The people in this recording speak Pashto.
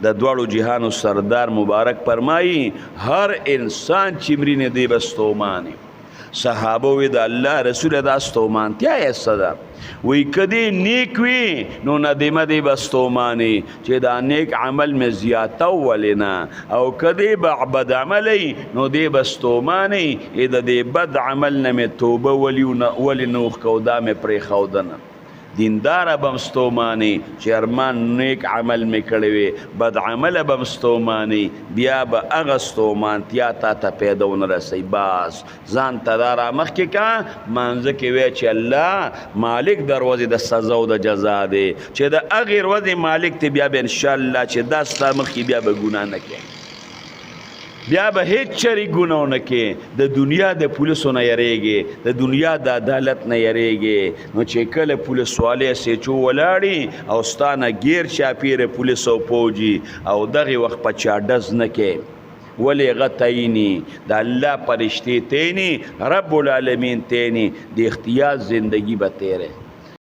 د دواړو جهانو سردار مبارک فرمایي هر انسان چې مرینې دی به ستومانې صحابه وی د الله رسول دا ستومانتیا یې څه ده وی کدی نیک وي نو ندیمه دی به ستومانې چې دا نیک عمل مې زیاته ولې نه او کدی به بد عملی نو دی به ستومانې د دې بد عمل نه مې توبه ولې نه وښکو دا مې پرېښوده نه دینداره به م ستومانې چې ارمان نیک عمل مې کړی وي بد عمله به م ستومانې بیا به هغه ستومانتیا تا ته پیدا ونه رسوي بس ځان ته دا رامخکې که مانځه کې وی چې الله مالک د ورځې د سزا او د جزا دی چې د هغې ورځې مالک ته بیا به انشاءالله چې دا ستا مخکې بیا به ګناه نه کوي بیا به هیڅ چری ګناه نه کې د دنیا د پولیسو نه یریږي د دنیا د عدالت نه یریږي نو چې کله پولیس والی سیچو ولاړي او ستا نه ګیر چاپیره پولیس او پوجي او دغې وخت په چا ډز نه کې ولې هغه تعیني د الله فرشتې تیني رب العالمین تیني د اختیار زندگی به تیره